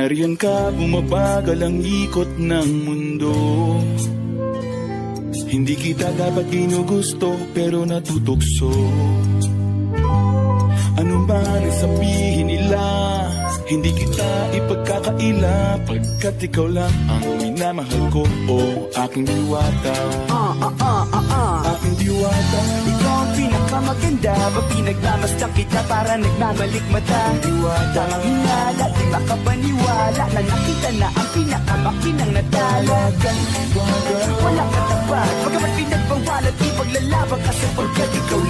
Nariyan ka, bumabagal ang ikot ng mundo. Hindi kita dapat ginugusto, pero natutokso. Ano man ang sabihin nila, hindi kita ipagkakaila, pagkat ikaw lang ang minamahal ko, aking diwata. Aking diwata. Ikaw ang pinakamaganda, pag pinagmamasdan kita para nagmamalikmata. Diwata. Tamang hinala, di makapaniwala na nakita na ang pinakamakinang natala. Diwata. Walang katapat, pagkamat pinagbawalan, ipaglalaban kasi pagkat ikaw